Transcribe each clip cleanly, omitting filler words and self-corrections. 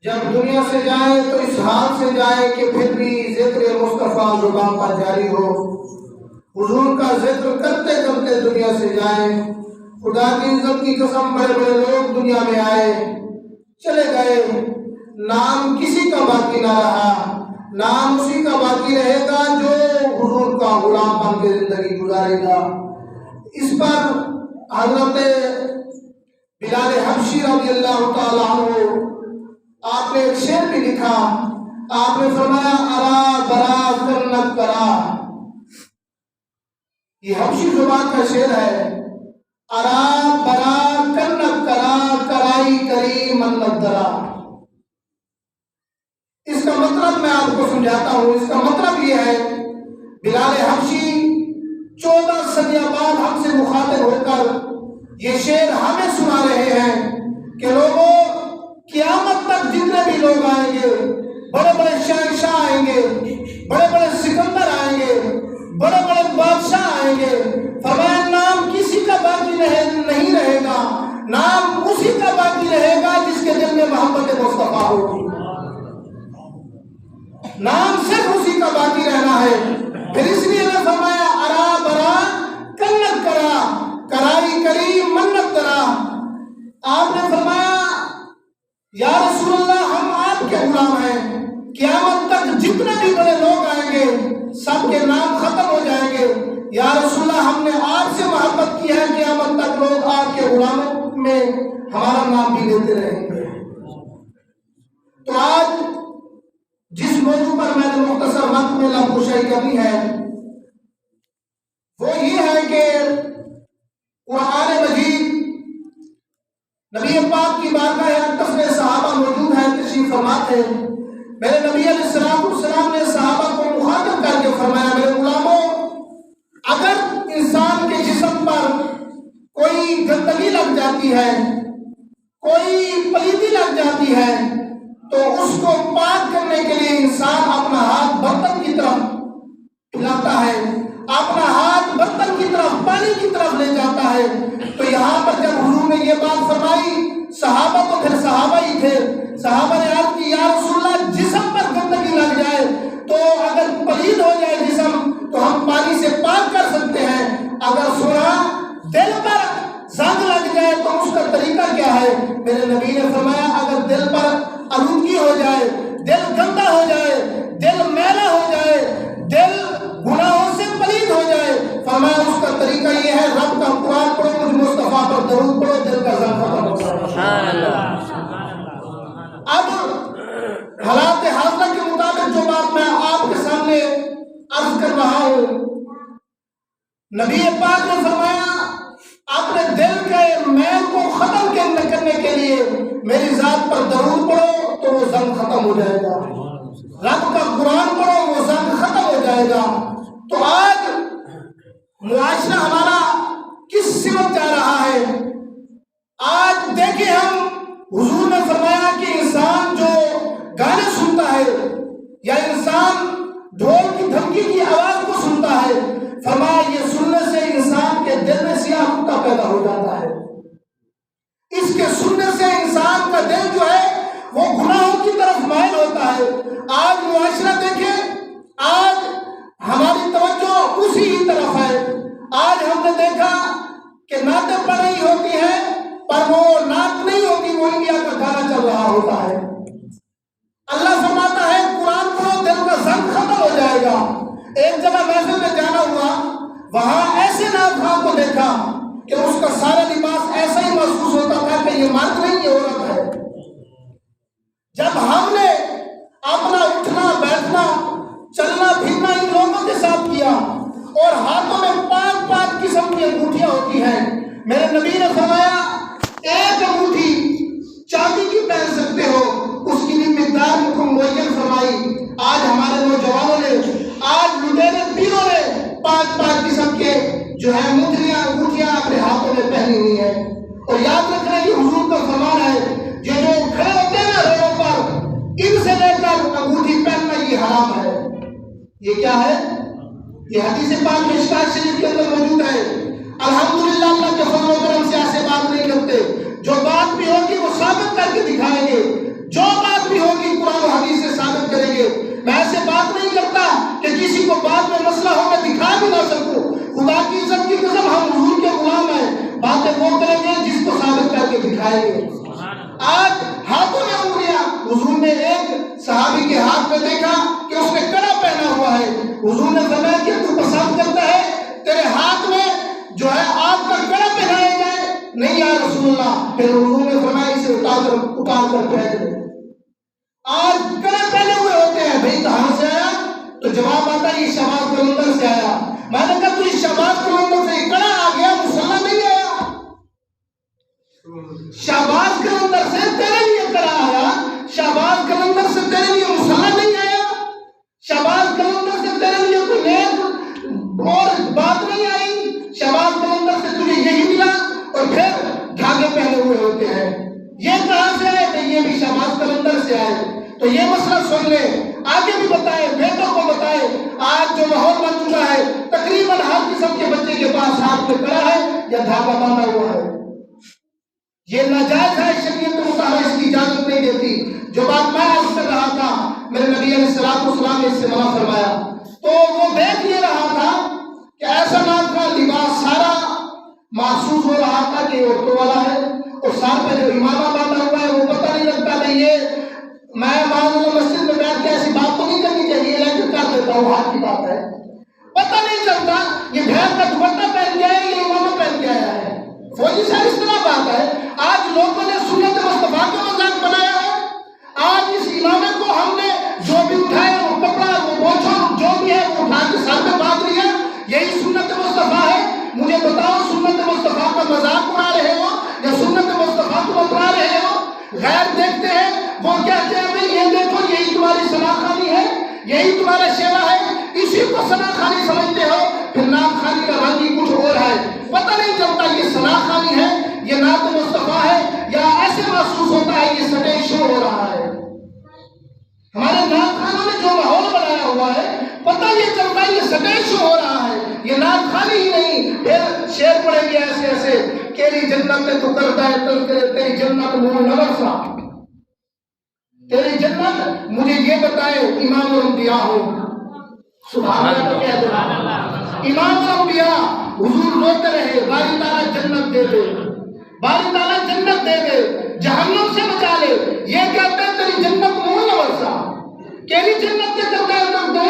جب دنیا سے جائیں تو اس حال سے جائیں کہ پھر بھی ذکر مصطفیٰ زبان پر جاری ہو، حضور کا ذکر کرتے کرتے دنیا سے جائیں۔ خدا کی عزت کی قسم، بڑے بڑے لوگ دنیا میں آئے چلے گئے، نام کسی کا باقی نہ رہا، نام اسی کا باقی رہے گا جو حضور کا غلام بن کے زندگی گزارے گا۔ اس پر حضرت بلال حبشی رضی اللہ تعالیٰ عنہ آپ نے ایک شعر بھی لکھا۔ آپ نے فرمایا ارا برا کنت کرا، یہ حبشی زبان کا شعر ہے۔ ارا برا کنت کرا، کرائی کری منت درا۔ اس کا مطلب میں آپ کو سمجھاتا ہوں۔ اس کا مطلب یہ ہے، بلال حبشی 14 صدیاں بعد ہم سے مخاطب ہو کر یہ شعر ہمیں سنا رہے ہیں کہ لوگوں، قیامت تک جتنے بھی لوگ آئیں گے، بڑے بڑے شہنشاہ آئیں گے، بڑے بڑے سکندر آئیں گے، بڑے بڑے بادشاہ آئیں گے، فرمایا نام کسی کا باقی نہیں رہے گا، نام اسی کا باقی رہے گا جس کے دل میں محبت مصطفیٰ ہوگی۔ نام صرف اسی کا باقی رہنا ہے۔ پھر اس لیے میں فرمایا ارا برا کنت کرا، کرائی کری منت درا۔ آپ نے فرمایا یا رسول اللہ، ہم آپ کے غلام ہیں، قیامت تک جتنے بھی بڑے لوگ آئیں گے سب کے نام ختم ہو جائیں گے۔ یا رسول اللہ، ہم نے آپ سے محبت کی ہے، قیامت تک لوگ آپ کے غلاموں میں ہمارا نام بھی لیتے رہیں گے۔ تو آج جس موضوع پر میں نے مختصر وقت میں لفظ کرنی ہے وہ یہ ہے کہ قرآن مجید، نبی پاک کی بارگاہ اقدس میں صحابہ موجود ہیں، تشریف فرما تھے۔ میرے نبی علیہ السلام نے صحابہ کو مخاطب کر کے فرمایا میرے غلاموں، اگر انسان کے جسم پر کوئی گندگی لگ جاتی ہے، کوئی پلیدی لگ جاتی ہے، تو اس کو پاک کرنے کے لیے انسان اپنا ہاتھ برتن کی طرف ہلاتا ہے، اپنا ہاتھ برتن کی طرف، پانی کی طرف لے جاتا ہے۔ تو یہاں پر جب حضور نے یہ بات فرمائی، صحابہ تو پھر صحابہ ہی تھے، صحابہ نے عرض کی یا رسول اللہ، جسم پر گندگی لگ جائے تو اگر پلید ہو جائے جسم تو ہم پانی سے پاک کر سکتے ہیں، اگر سونا دل پر زنگ لگ جائے تو اس کا طریقہ کیا ہے؟ میرے نبی نے فرمایا اگر دل پر آلودگی ہو جائے، دل گندا ہو جائے، دل میلا ہو جائے، دل گناہوں سے پلید ہو جائے، فرمایا اس کا طریقہ یہ ہے رب کا قرآن پڑھو، مجھ مصطفیٰ پر درود پڑھو، دل کا زنگ ختم ہو جائے۔ سبحان اللہ۔ اب حالات حاضرہ کے مطابق جو بات میں آپ کے سامنے عرض کر رہا ہوں، نبی پاک نے فرمایا اپنے دل کے میل کو ختم کرنے کے لیے میری ذات پر درود پڑھو تو وہ زنگ ختم ہو جائے گا، رب کا قرآن پڑھو وہ زنگ ختم ہو جائے گا۔ تو آج معاشرہ ہمارا کس سمت جا رہا ہے؟ آج دیکھیں، ہم حضور نے فرمایا کہ انسان جو گانے سنتا ہے یا انسان ڈھول کی دھمکی کی آواز کو سنتا ہے، فرمایا یہ سننے سے انسان کے دل میں سیاہ نقطہ پیدا ہو جاتا ہے، اس کے سننے سے انسان کا دل جو ہے وہ گناہوں کی طرف مائل ہوتا ہے۔ آج معاشرہ دیکھیں، آج ہماری توجہ اسی ہی طرف ہے۔ آج ہم نے دیکھا کہ نعتیں پڑھ رہی ہوتی ہیں پر وہ نعت نہیں ہوتی، وہ انڈیا کا گانا چل رہا ہوتا ہے۔ اللہ فرماتا ہے قرآن پڑھو، دل کا زنگ ختم ہو جائے گا۔ ایک جگہ محفل میں جانا ہوا، وہاں ایسے نعت خواہ کو دیکھا کہ اس کا سارا لباس ایسا ہی محسوس ہوتا تھا کہ یہ مرد نہیں، یہ عورت ہے۔ جب ہم نے اپنا اٹھنا بیٹھنا چلنا پھرنا ان لوگوں کے ساتھ کیا اور ہاتھوں میں 5 قسم کی انگوٹھیاں ہوتی ہیں، میرے نبی نے فرمایا ایک انگوٹھی چاندی کی پہن سکتے ہو، اس کی بھی مقدار معین فرمائی۔ آج ہمارے نوجوانوں نے، آج لٹیرے پیروں نے 5 قسم کے جو ہے مدریاں انگوٹھیاں اپنے ہاتھوں میں پہنی ہوئی ہیں۔ اور یاد رکھنا یہ حضور کا فرمان ہے، یہ جو کھڑے ہوتے ہیں نا روڈوں پر، ان سے لے کر انگوٹھی پہننا یہ حرام ہے۔ یہ کیا ہے؟ یہ حدیث پاک مشکات شریف کے اندر موجود ہے۔ الحمدللہ اللہ کے فضل و کرم سے ایسے بات نہیں کرتے، جو بات بھی ہوگی وہ ثابت کر کے دکھائیں گے، جو بات بھی میں ایسے بات نہیں کرتا کہ کسی کو بعد میں مسئلہ ہو میں دکھا بھی نہ سکوں. خدا کی عزت کی قسم ہم حضور کے غلام ہیں. باتیں وہ کریں گے جس کو ثابت کر کے دکھائیں گے. آج ہاتھوں میں انگلیاں. حضور نے ایک صحابی کے ہاتھ میں دیکھا کہ اس نے کڑا پہنا ہوا ہے. حضور نے فرمایا کہ تو پسند کرتا ہے تیرے ہاتھ میں جو ہے آپ کا کڑا پہنایا جائے؟ نہیں یا رسول اللہ. پھر حضور نے فرمایا اسے اتار کر پھینک دے. آج کڑے پہنے ہوئے ہوتے ہیں. بھائی کہاں سے آیا؟ تو جواب آتا ہے یہ شہباز قلندر سے آیا. میں نے کہا تو اس شہباز قلندر سے کڑا آ گیا, مسلح نہیں آیا. شہباز قلندر سے تیرے لیے کڑا آیا, شہباز قلندر سے تیرے لیے مسلح نہیں آیا. شہباز قلندر سے تیرے لیے کوئی نیک اور بات نہیں آئی. شہباز قلندر سے تجھے یہی ملا اور پھر دھاگے پہنے ہوئے ہوتے ہیں. یہ کہاں سے آئے؟ کہ یہ بھی شہباز قلندر سے آئے. تو یہ مسئلہ سن لے, آگے بھی بتائے, بیٹوں کو بتائے. آج جو ماحول بن چکا ہے تقریباً ہر قسم کے بچے کے پاس ہاتھ میں کڑا ہے یا دھاگا باندھا ہوا ہے. یہ ناجائز ہے, شریعت مطالعہ اس کی اجازت نہیں دیتی. جو بات میں عرض کر رہا تھا میرے نبی علیہ السلام نے اس سے منع فرمایا. تو وہ دیکھ یہ رہا تھا کہ ایسا نام کا لباس سارا محسوس ہو رہا تھا کہ عورتوں والا ہے, اور سر پہ جو امامہ باندھا ہوا ہے وہ پتہ نہیں لگتا. نہیں یہ میں مسجد میں بیٹھ کے ایسی بات تو نہیں کرنی چاہیے لیکن کر دیتا ہوں, ہاتھ کی بات ہے. پتہ نہیں چلتا یہ بھینس کا دوپٹہ پہن کے آیا ہے یا امامہ پہن کے آیا ہے. فوجی صاحب اس طرح بات ہے. آج لوگوں نے سنت مصطفیٰ کا مذاق بنایا ہے. آج اس امامے کو ہم نے جو بھی اٹھایا وہ کپڑا وہ بوچھو جو بھی ہے وہ اٹھا کے سر پہ باندھ لیا, یہی سنت مصطفیٰ ہے. مجھے بتاؤ سنت مصطفیٰ کا مذاق اڑا رہے ہو یا سنت مصطفیٰ کو اپنا رہے ہو؟ غیر دیکھتے ہیں وہ کہتے ہیں بھائی یہ دیکھو یہی تمہاری ثنا خوانی ہے, یہی تمہارا شیوا ہے, اسی کو ثنا خوانی سمجھتے ہو. پھر نعت خوانی کا رنگ ہی کچھ اور ہے. پتہ نہیں چلتا یہ ثنا خوانی ہے, یہ نعت مصطفیٰ ہے, یا ایسے محسوس ہوتا ہے یہ سٹیج شو ہو رہا ہے. ہمارے نعت خوانوں نے جو ماحول بنایا ہوا ہے پتہ یہ چلتا ہے یہ سٹیج شو ہو رہا ہے, یہ نعت خوانی ہی نہیں. پھر شعر پڑھیں گے ایسے ایسے تیری جنت تو کرتا ہے تذکرے, تیری جنت مول نورسا, تیری جنت مجھے یہ بتائے امام الانبیاء ہو. سبحان اللہ کہہ دو. امام الانبیاء حضور روتے رہے باری تعالیٰ جنت دے دے, باری تعالیٰ جنت دے دے, جہنم سے بچا لے. یہ کہتے ہیں تیری جنت مول نورسا, تیری جنت کے کرتا ہے تک دے.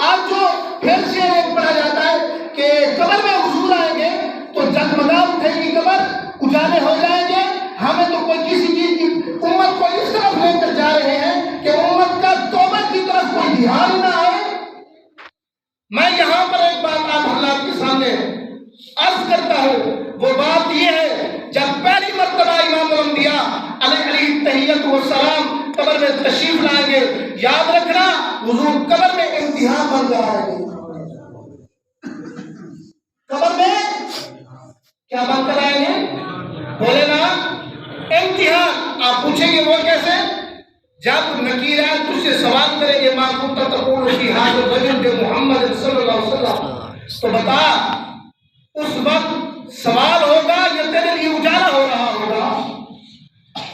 آج جو پھر شعر ایک پڑھا جاتا ہے کہ قبر میں حضور آئیں گے تو جگمگا اٹھے گی قبر, اجالے ہو جائیں گے. ہمیں تو کوئی کسی چیز کی امت کو اس طرف لے کر جا رہے ہیں کہ امت کا توبہ کی طرف کوئی دھیان نہ آئے. میں یہاں پر ایک بات آپ حضرات کے سامنے عرض کرتا ہوں. وہ بات یہ ہے جب پہلی مرتبہ امام الانبیاء علیہ تحیت والسلام قبر میں تشریف لائیں گے, یاد رکھنا حضور قبر میں امتحان بن رہا ہے. قبر میں کیا بن کر آئیں گے؟ بولے نا امتحان. آپ پوچھیں گے وہ کیسے؟ جب نکیران تجھ سے سوال کریں گے ما کنت تقول فی ھذا الرجل محمد صلی اللہ علیہ وسلم, تو بتا اس وقت سوال ہوگا یا تیرے لیے اجالا ہو رہا ہوگا؟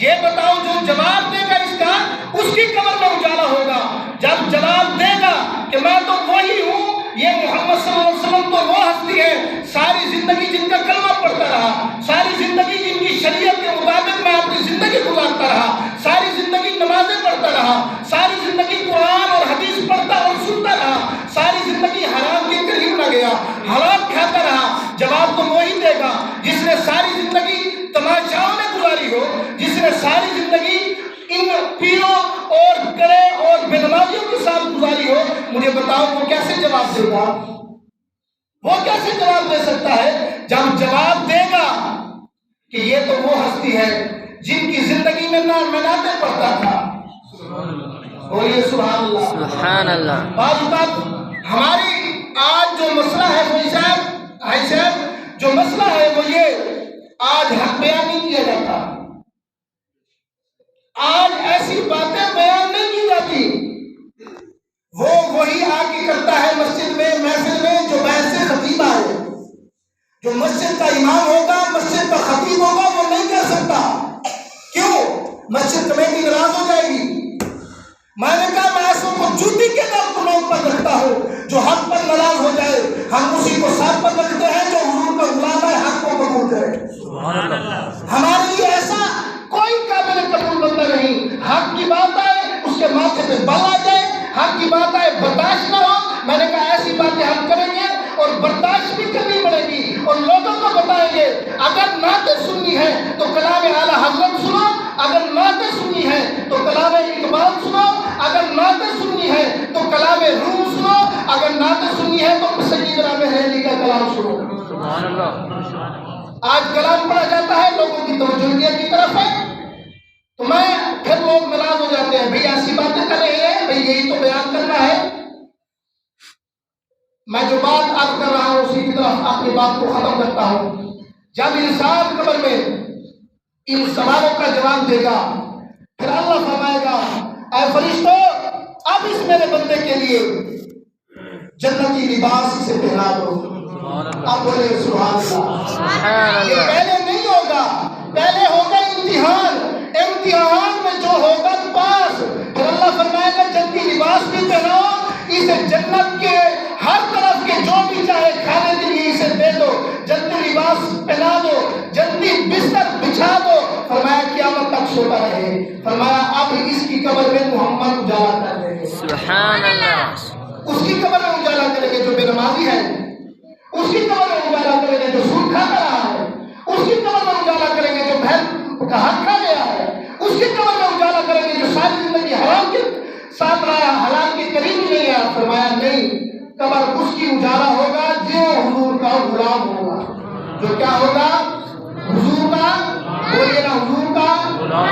یہ بتاؤ جو جواب دے گا اس کا اس کی قبر میں اجالا ہوگا. جب جواب دے گا کہ میں تو وہی ہوں, یہ محمد صلی اللہ علیہ وسلم تو وہ ہستی ہے ساری زندگی جن کا کلمہ پڑھتا رہا, ساری زندگی جن کی شریعت کے مطابق میں اپنی زندگی گزارتا رہا, ساری زندگی نمازیں پڑھتا رہا, ساری زندگی قرآن اور حدیث پڑھتا اور سنتا رہا, ساری زندگی حرام کے قریب نہ گیا, حلال کھاتا رہا. جواب تو وہی دے گا جس نے ساری زندگی تماشاؤں میں گزاری ہو, جس نے ساری زندگی ان پیروں اور کرے اور بے نمازیوں کے ساتھ گزاری ہو. مجھے بتاؤ وہ کیسے جواب دے گا؟ وہ کیسے جواب دے سکتا ہے جب جواب دے گا کہ یہ تو وہ ہستی ہے جن کی زندگی میں نعتیں پڑھتا تھا. بولیے سبحان اللہ. سبحان اللہ. بعض اوقات ہماری آج جو مسئلہ ہے وہ صاحب جو مسئلہ ہے وہ یہ آج حق بیان نہیں کیا جاتا, آج ایسی باتیں بیان نہیں کی جاتی. وہ وہی آ کے کرتا ہے مسجد میں محفل میں جو ویسے خطیب آئے, جو مسجد کا امام ہوگا مسجد کا خطیب ہوگا وہ نہیں کر سکتا. کیوں؟ مسجد کمیٹی ناراض ہو جائے گی. میں نے کہا میں ایسوں کو جوتی کے حق کی بات آئے اس کے ماتھے پہ بل آ جائے، حق کی بات آئے برداشت نہ ہو۔ میں نے کہا ایسی باتیں ہم کریں گے اور برداشت بھی کرنی پڑے گی، اور لوگوں کو بتائیں گے اگر نعتیں سننی ہے تو کلام اعلیٰ حضرت سنو، اگر نعتیں سننی ہے تو کلام اقبال سنو، اگر نعتیں سننی ہے تو کلام روم سنو، اگر نعتیں سننی ہے تو سیدنا مہر علی کا کلام سنو۔ سبحان اللہ۔ آج کلام پڑھا جاتا ہے، لوگوں کی توجہ انڈیا کی طرف ہے، تو پھر لوگ ناراض ہو جاتے ہیں، بھئی ایسی باتیں کر رہے ہیں، بھئی یہی تو بیان کرنا ہے۔ میں جو بات عرض کر رہا ہوں اسی کی طرف اپنی بات کو ختم کرتا ہوں۔ جب انسان قبر میں ان سوالوں کا جواب دے گا، پھر اللہ فرمائے گا اے فرشتوں اب اس میرے بندے کے لیے جنتی لباس سے پہنا دو۔ اب بولے سبحان اللہ۔ یہ پہلے نہیں ہوگا، پہلے ہوگا امتحان، امتحان میں جو ہوگا پاس، پھر اللہ فرمائے گا جنتی لباس بھی پہناؤ، اسے جنت کے ہر طرف کے جو بھی چاہے کھانے کے لیے اسے دے دو، جنتی لباس پہنا دو، جنتی بستر بچھا دو، فرمایا قیامت تک سوتا رہے۔ فرمایا اب اس کی قبر میں محمد اجالا کر دیں گے۔ سبحان اللہ۔ اس کی قبر میں اجالا کریں گے جو بے نمازی ہے، اس کی قبر میں اجالا کریں گے جو سود کھاتا رہا ہے، اس کی قبر میں اجالا کریں گے جو بہن کا حق کھا گیا ہے، اس کی قبر میں اجالا کریں گے جو ساری زندگی حرام کے ساتھ رہا، حلال کے قریب ہی نہیں آیا۔ فرمایا نہیں، قبر اس کی اجالا ہوگا جو حضور کا غلام ہوگا، جو کیا ہوگا؟ حضور کا، بولیے نا حضور کا۔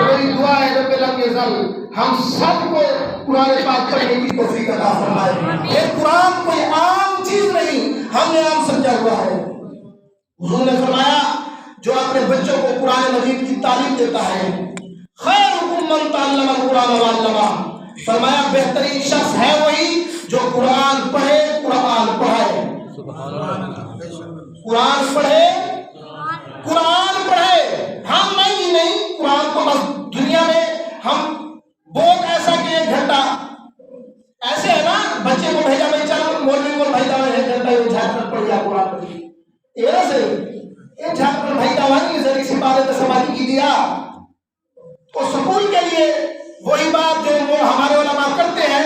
میری دعا ہے رب لم یزل ہم سب کو قرآن پاک پڑھنے کی توفیق عطا فرمائے۔ یہ قرآن کوئی عام چیز نہیں، ہم نے عام سمجھا ہوا ہے۔ حضور نے فرمایا جو اپنے بچوں کو قرآن مجید کی تعلیم دیتا ہے، خیرکم من تعلم القرآن وعلمہ، فرمایا بہترین شخص ہے وہی جو قرآن پڑھے، قرآن پڑھائے۔ قرآن پڑھے، قرآن پڑھے۔ ہم نہیں قرآن کو بس دنیا میں ہم بہت ایسا کہ ایک گھنٹہ ایسے ہے نا، بچے کو بھیجا میں چل مولوی کو بھیجا میں ایک گھنٹہ یہ جھاڑ پڑ گیا قرآن پڑھی، یہ سے یہ جھاڑ پر بھیجا ہوا نہیں ذریعے سے بارے تسماتی کی دیا۔ تو سکول کے لیے وہی بات جو وہ ہمارے علماء کرتے ہیں،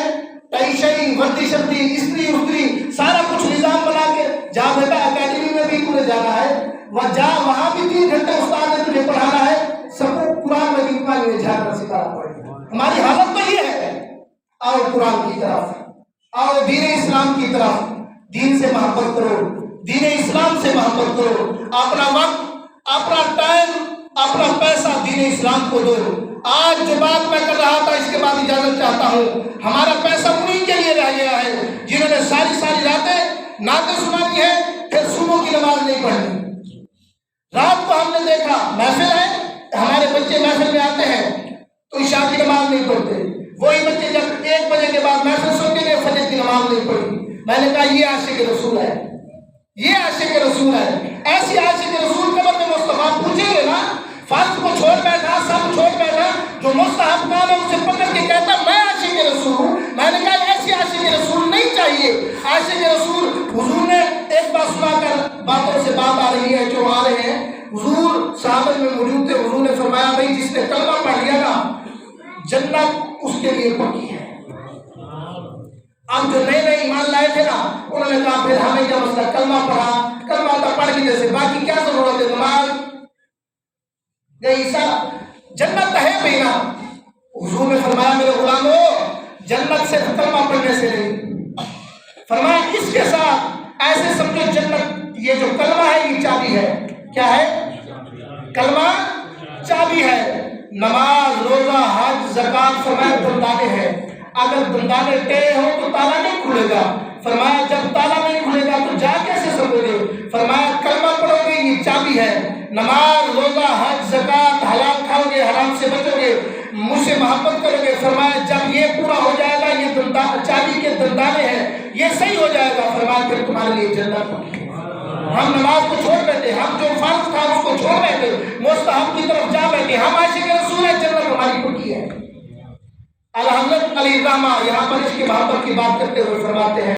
ٹائی شائی وردی شردی استری استری سارا کچھ نظام بنا کے جا بیٹا اکیڈمی میں بھی تمہیں جانا ہے، وہ جا وہاں بھی 3 گھنٹے استاد نے تجھے پڑھانا ہے، سب کو قرآن مجید کا یہ جھاڑ کر ستارہ پڑے۔ ہماری حالت تو یہ ہے، آؤ قرآن کی طرف، آؤ دین اسلام کی طرف، دین سے محبت کرو، دین اسلام سے محبت کرو، اپنا وقت، اپنا ٹائم، اپنا پیسہ دین اسلام کو دو۔ آج جو بات میں کر رہا تھا اس کے بعد اجازت چاہتا ہوں، ہمارا پیسہ انہی کے لیے رہ گیا ہے جنہوں نے ساری راتیں نعتیں سنانی ہے، پھر صبح کی نماز نہیں پڑھنی۔ رات کو ہم نے دیکھا محفل ہے، ہمارے بچے محفل میں آتے ہیں تو عشاء کی نماز نہیں پڑھتے، وہی بچے جب 1 بجے کے بعد محفل سنتے ہیں فجر کی نماز نہیں پڑھی۔ میں نے کہا یہ عاشق رسول ہے، یہ عاشق رسول ہے۔ ایسی عاشق رسول قبر میں مصطفیٰ پوچھیں گے نا، فرض کو چھوڑ بیٹھا، سب چھوڑ بیٹھا، جو مستحب کام ہے اسے پکڑ کے کہتا میں عاشق رسول ہوں۔ میں نے کہا ایسی عاشق رسول نہیں چاہیے۔ عاشق رسول حضور نے ایک بار سنا کر باتوں سے بات آ رہی ہے جو آ رہے ہیں، حضور صحابہ میں موجود تھے، حضور نے فرمایا بھائی جس نے کلمہ پڑھ لیا نا جنت اس کے لیے پکی ہے۔ اب جو نئے ایمان لائے تھے نا انہوں نے کہا پھر ہمیں کیا مسئلہ، کلمہ پڑھا، کلمہ تو پڑھ کے جیسے باقی کیا ضرورت ہے، نماز عیسیٰ جنت ہے بھی نا۔ حضور نے فرمایا میرے غلاموں جنت سے کلمہ پڑھنے سے نہیں، فرمایا اس کے ساتھ ایسے سمجھو جنت یہ جو کلمہ ہے یہ چابی ہے۔ کیا ہے؟ کلمہ چابی ہے۔ نماز روزہ حج زکات فرمایا دندانے ہیں، اگر دندانے ٹیڑے ہو تو تالا نہیں کھلے گا۔ فرمایا جب تالا نہیں کھلے گا تو جا کیسے سکو گے؟ فرمایا کلمہ پڑھو گے یہ چابی ہے، نماز روزہ حج زکات حلال کھاؤ گے حرام سے بچو گے مجھ سے محبت کرو گے۔ فرمایا جب یہ پورا ہو جائے گا یہ چابی کے دندانے ہیں یہ صحیح ہو جائے گا، فرمایا پھر تمہارے لیے جنت پکی ہے۔ ہم نماز کو چھوڑ بیٹھے، ہم جو فرض تھا اس کو چھوڑ بیٹھے، مستحب کی طرف جا بیٹھے، ہم عاشق رسول ہیں، جنت ہماری پکی ہے۔ الحضرت علی رحمہ یہاں پر اس کی محبت کی بات کرتے ہوئے فرماتے ہیں